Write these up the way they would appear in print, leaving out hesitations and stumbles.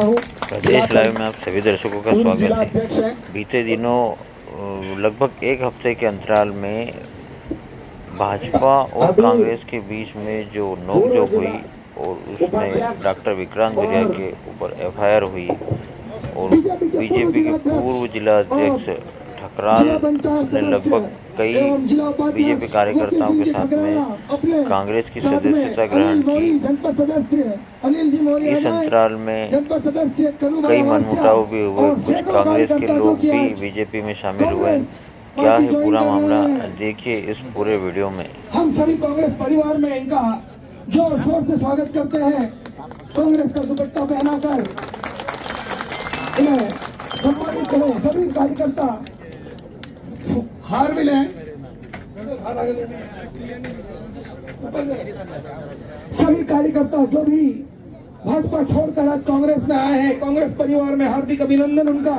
हूँ। प्रदेश लाइव में आप सभी दर्शकों का स्वागत है। बीते दिनों लगभग एक हफ्ते के अंतराल में भाजपा और कांग्रेस के बीच में जो नोकझोंक हुई और उसमें डॉक्टर विक्रांत बिरिया के ऊपर एफआईआर हुई और बीजेपी के पूर्व जिला अध्यक्ष ठकराल ने लगभग कई बीजेपी कार्यकर्ताओं के साथ में कांग्रेस की सदस्यता ग्रहण की। इस अंतराल में कई मनमुटाव भी हुए, कुछ कांग्रेस के लोग भी बीजेपी में शामिल हुए। क्या है पूरा मामला, देखिए इस पूरे वीडियो में। हम सभी कांग्रेस परिवार में इनका जोर शोर से स्वागत करते हैं। कांग्रेस का दुपट्टा पहनाकर इन्हें सम्मानित करें। सभी कार्यकर्ता हार मिले, सभी कार्यकर्ता जो भी भाजपा छोड़कर आज कांग्रेस में आए हैं, कांग्रेस परिवार में हार्दिक अभिनंदन उनका।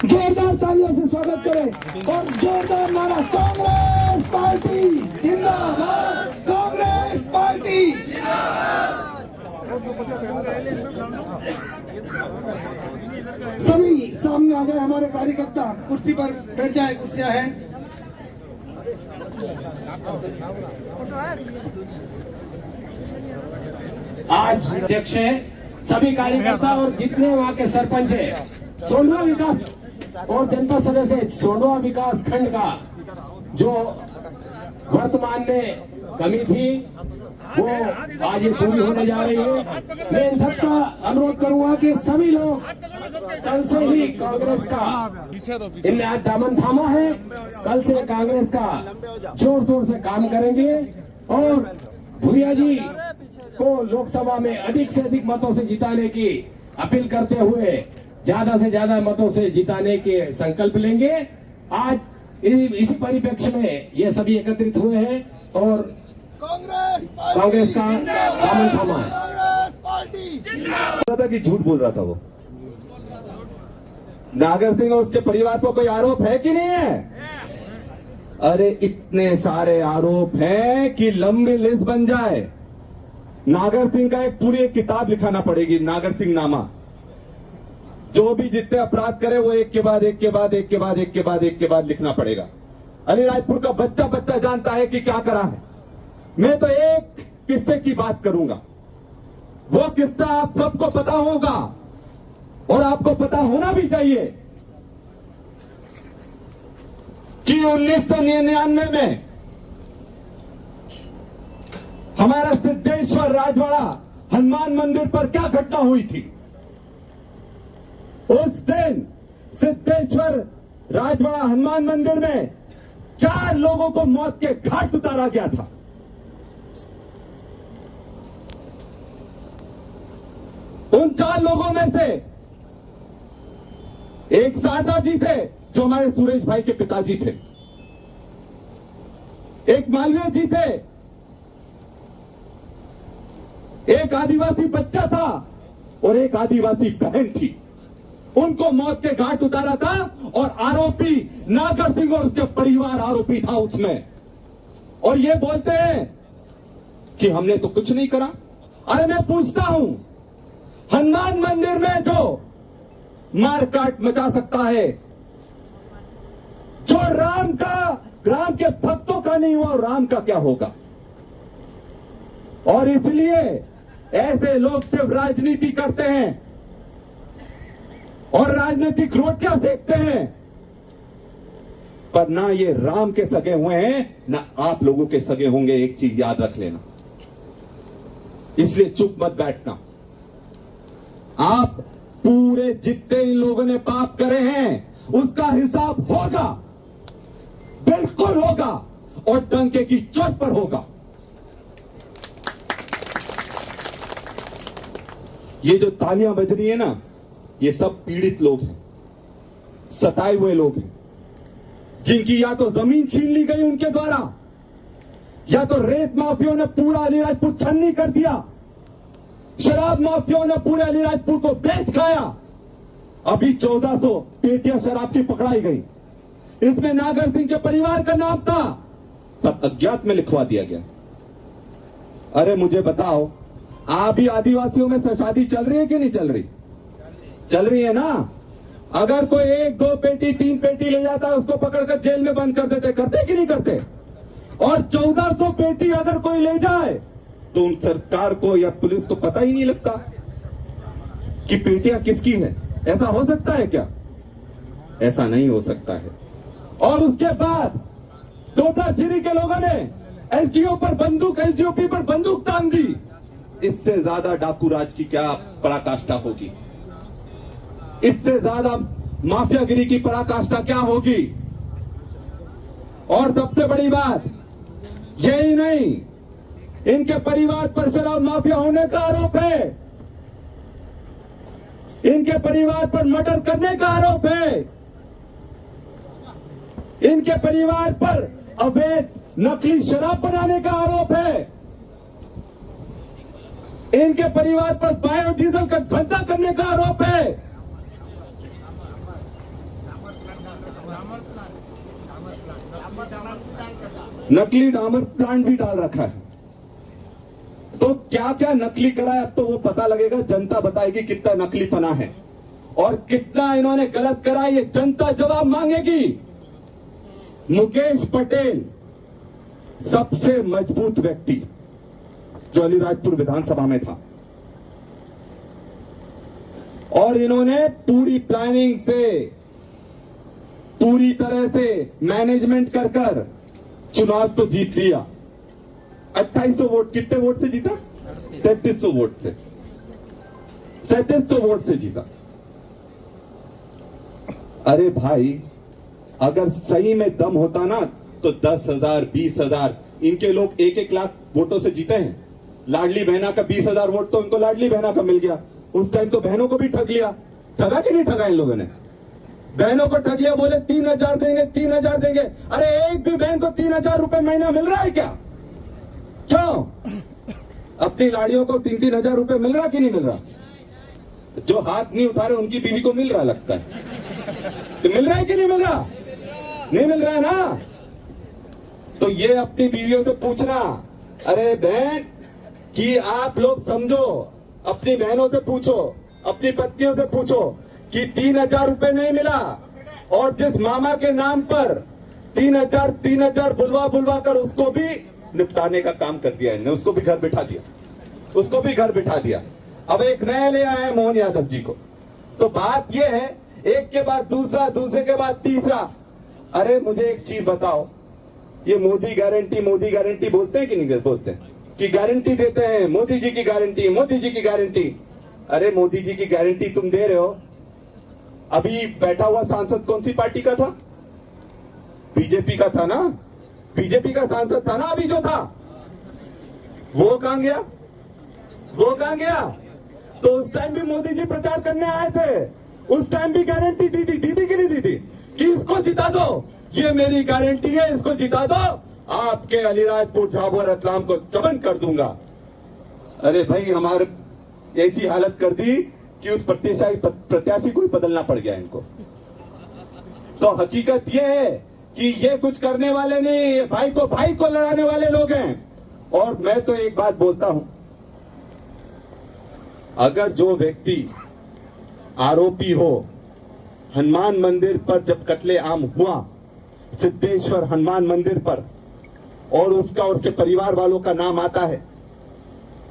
जोरदार तालियों से स्वागत करें और जोरदार नारा, कांग्रेस पार्टी जिंदाबाद, कांग्रेस पार्टी सभी सामने आ गए हमारे कार्यकर्ता, कुर्सी पर बैठ जाए, कुर्सियां हैं। आज अध्यक्ष है, सभी कार्यकर्ता और जितने वहाँ के सरपंच है, सोंडवा विकास और जनता सदस्य सोंडवा विकास खंड का जो वर्तमान में कमी थी वो आज ये पूरी होने जा रही है। मैं इन सबका अनुरोध करूंगा कि सभी लोग कल से ही कांग्रेस का इनने आज दामन थामा है, कल से कांग्रेस का जोर शोर से काम करेंगे और भूरिया जी को लोकसभा में अधिक से अधिक मतों से जिताने की अपील करते हुए ज्यादा से ज्यादा मतों से जिताने के संकल्प लेंगे। आज इसी परिप्रेक्ष्य में ये सभी एकत्रित हुए हैं और कांग्रेस का दामन थामा है। कि झूठ बोल रहा था वो। नागर सिंह और उसके परिवार पर कोई आरोप है कि नहीं है? अरे इतने सारे आरोप हैं कि लंबी लिस्ट बन जाए। नागर सिंह का एक पूरी किताब लिखाना पड़ेगी, नागर सिंह नामा। जो भी जितने अपराध करे वो एक के बाद एक के बाद एक के बाद एक के बाद एक के बाद लिखना पड़ेगा। अलीराजपुर का बच्चा बच्चा जानता है कि क्या करा है। मैं तो एक किस्से की बात करूंगा, वो किस्सा आप सबको पता होगा और आपको पता होना भी चाहिए कि 1999 में हमारा सिद्धेश्वर राजवाड़ा हनुमान मंदिर पर क्या घटना हुई थी। उस दिन सिद्धेश्वर राजवाड़ा हनुमान मंदिर में 4 लोगों को मौत के घाट उतारा गया था। उन 4 लोगों में से एक शारदा जी थे जो हमारे सुरेश भाई के पिताजी थे, एक मालवीय जी थे, एक आदिवासी बच्चा था और एक आदिवासी बहन थी। उनको मौत के घाट उतारा था और आरोपी नागर सिंह और उसके परिवार आरोपी था उसमें। और ये बोलते हैं कि हमने तो कुछ नहीं करा। अरे मैं पूछता हूं, हनुमान मंदिर में जो मारकाट मचा सकता है, जो राम के भक्तों का नहीं हुआ, राम का क्या होगा? और इसलिए ऐसे लोग सिर्फ राजनीति करते हैं और राजनीतिक रोटियां सेकते हैं, पर ना ये राम के सगे हुए हैं ना आप लोगों के सगे होंगे। एक चीज याद रख लेना, इसलिए चुप मत बैठना। आप पूरे जितने इन लोगों ने पाप करे हैं उसका हिसाब होगा, बिल्कुल होगा और डंके की चोट पर होगा। ये जो तालियां बज रही है ना, ये सब पीड़ित लोग हैं, सताए हुए लोग हैं, जिनकी या तो जमीन छीन ली गई उनके द्वारा, या तो रेत माफियों ने पूरा अलीराजपुर छन्नी कर दिया, शराब माफियों ने पूरे अलीराजपुर को बेच खाया। अभी 1400 पेटियां शराब की पकड़ाई गई, इसमें नागर सिंह के परिवार का नाम था, तब अज्ञात में लिखवा दिया गया। अरे मुझे बताओ, आप भी आदिवासियों में शादी चल रही है कि नहीं चल रही? चल रही है ना। अगर कोई 1, 2 पेटी 3 पेटी ले जाता है उसको पकड़कर जेल में बंद कर देते, करते कि नहीं करते? और 1400 पेटी अगर कोई ले जाए तो उन सरकार को या पुलिस को पता ही नहीं लगता कि पेटियां किसकी है। ऐसा हो सकता है क्या? ऐसा नहीं हो सकता है। और उसके बाद तोताझिरी के लोगों ने एसडीओ पर बंदूक, एसडीओपी पर बंदूक तान दी। इससे ज्यादा डाकू राज की क्या पराकाष्ठा होगी? इससे ज्यादा माफियागिरी की पराकाष्ठा क्या होगी? और सबसे बड़ी बात यही नहीं, इनके परिवार पर शराब माफिया होने का आरोप है, इनके परिवार पर मर्डर करने का आरोप है, इनके परिवार पर अवैध नकली शराब बनाने का आरोप है, इनके परिवार पर बायोडीजल का धंधा करने का आरोप है। नकली डामर प्लांट भी डाल रखा है। तो क्या क्या नकली करा है अब तो वो पता लगेगा, जनता बताएगी कितना नकलीपना है और कितना इन्होंने गलत करा है, ये जनता जवाब मांगेगी। मुकेश पटेल सबसे मजबूत व्यक्ति जो अलीराजपुर विधानसभा में था और इन्होंने पूरी प्लानिंग से, पूरी तरह से मैनेजमेंट कर कर चुनाव तो जीत लिया। 2800 वोट, कितने वोट से जीता? 3300 वोट से, 3700 वोट से जीता। अरे भाई, अगर सही में दम होता ना तो 10,000, 20,000, इनके लोग 1-1 लाख वोटों से जीते हैं। लाडली बहना का 20,000 वोट तो इनको लाडली बहना का मिल गया। उस टाइम तो बहनों को भी ठग लिया। ठगा कि नहीं ठगा इन लोगों ने? बहनों को ठग लिया, बोले 3,000 देंगे, 3,000 देंगे। अरे एक भी बहन को 3,000 रुपए महीना मिल रहा है क्या? क्यों? अपनी लाड़ियों को 3-3 हजार रुपए मिल रहा कि नहीं मिल रहा? जो हाथ नहीं उठा रहे उनकी बीवी को मिल रहा लगता है। तो मिल रहा है कि नहीं मिल रहा? नहीं मिल रहा है ना। तो ये अपनी बीवियों से पूछना, अरे बहन कि आप लोग समझो, अपनी बहनों से पूछो, अपनी पत्नियों से पूछो कि 3,000 रुपए नहीं मिला और जिस मामा के नाम पर 3,000 बुलवा कर उसको भी निपटाने का काम कर दिया इन्होंने, उसको भी घर बिठा दिया, उसको भी घर बिठा दिया। अब एक नया ले आए हैं मोहन यादव जी को। तो बात यह है, एक के बाद दूसरा, दूसरे के बाद तीसरा। अरे मुझे एक चीज बताओ, ये मोदी गारंटी बोलते हैं कि नहीं बोलते हैं? कि गारंटी देते हैं, मोदी जी की गारंटी, मोदी जी की गारंटी। अरे मोदी जी की गारंटी तुम दे रहे हो, अभी बैठा हुआ सांसद कौन सी पार्टी का था? बीजेपी का था ना। बीजेपी का सांसद था ना अभी जो था, वो कहां गया? वो कहां गया? तो उस टाइम भी मोदी जी प्रचार करने आए थे, उस टाइम भी गारंटी दी थी कि नहीं दी थी कि इसको जिता दो, ये मेरी गारंटी है, इसको जिता दो, आपके अलीराजपुर, झाबुआ, रतलाम को चबन कर दूंगा। अरे भाई, हमारे ऐसी हालत कर दी कि उस प्रत्याशी को ही बदलना पड़ गया इनको। तो हकीकत ये है कि ये कुछ करने वाले नहीं, भाई को लड़ाने वाले लोग हैं। और मैं तो एक बात बोलता हूं, अगर जो व्यक्ति आरोपी हो, हनुमान मंदिर पर जब कत्लेआम हुआ, सिद्धेश्वर हनुमान मंदिर पर, और उसके परिवार वालों का नाम आता है,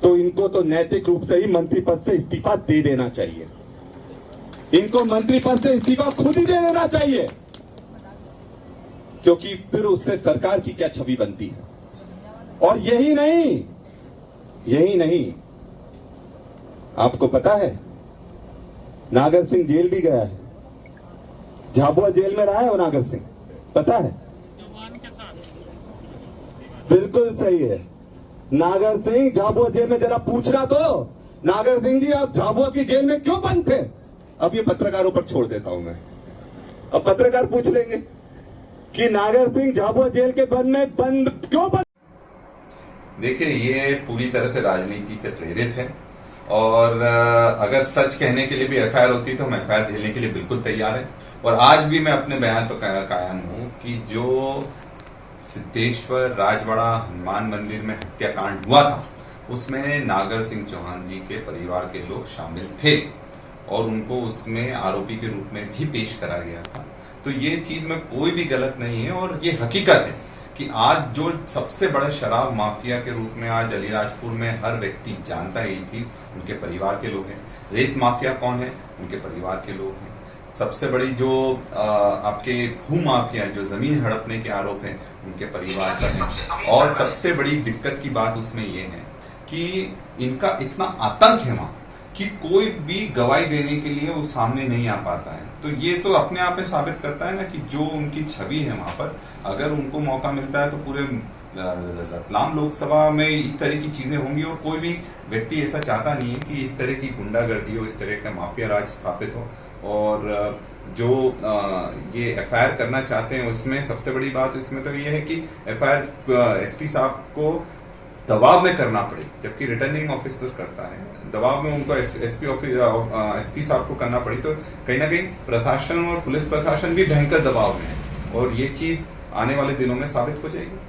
तो इनको तो नैतिक रूप से ही मंत्री पद से इस्तीफा दे देना चाहिए। इनको मंत्री पद से इस्तीफा खुद ही दे देना चाहिए, क्योंकि फिर उससे सरकार की क्या छवि बनती है। और यही नहीं, आपको पता है नागर सिंह जेल भी गया है, झाबुआ जेल में रहा है वो नागर सिंह, पता है? बिल्कुल सही है, नागर सिंह झाबुआ जेल में। जरा पूछना तो, नागर सिंह जी आप झाबुआ की जेल में क्यों बंद थे? अब ये पत्रकारों पर छोड़ देता हूं मैं। अब पत्रकार पूछ लेंगे कि नागर सिंह झाबुआ जेल के बंद क्यों बंद? देखिए, ये पूरी तरह से राजनीति से प्रेरित है और अगर सच कहने के लिए भी एफआईआर होती तो हम एफआईआर झेलने के लिए बिल्कुल तैयार है। और आज भी मैं अपने बयान पर कायम हूं कि जो सिद्धेश्वर राजवाड़ा हनुमान मंदिर में हत्याकांड हुआ था, उसमें नागर सिंह चौहान जी के परिवार के लोग शामिल थे और उनको उसमें आरोपी के रूप में भी पेश करा गया था। तो ये चीज में कोई भी गलत नहीं है और ये हकीकत है कि आज जो सबसे बड़ा शराब माफिया के रूप में आज अलीराजपुर में हर व्यक्ति जानता है, ये चीज उनके परिवार के लोग हैं। रेत माफिया कौन है? उनके परिवार के लोग हैं। सबसे बड़ी जो आपके भू माफिया जो जमीन हड़पने के आरोप हैं उनके परिवार का है। और सबसे बड़ी दिक्कत की बात उसमें ये है कि इनका इतना आतंक है वहां कि कोई भी गवाही देने के लिए वो सामने नहीं आ पाता है। तो ये तो अपने आप में साबित करता है ना कि जो उनकी छवि है वहां पर, अगर उनको मौका मिलता है तो पूरे रतलाम लोकसभा में इस तरह की चीजें होंगी और कोई भी व्यक्ति ऐसा चाहता नहीं है कि इस तरह की गुंडागर्दी हो, इस तरह का माफिया राज स्थापित हो। और जो ये एफआईआर करना चाहते हैं उसमें सबसे बड़ी बात इसमें तो ये है कि एफआईआर एसपी साहब को दबाव में करना पड़े, जबकि रिटर्निंग ऑफिसर करता है। दबाव में उनको एसपी साहब को करना पड़ी, तो कहीं ना कहीं प्रशासन और पुलिस प्रशासन भी भयंकर दबाव में है और ये चीज आने वाले दिनों में साबित हो जाएगी।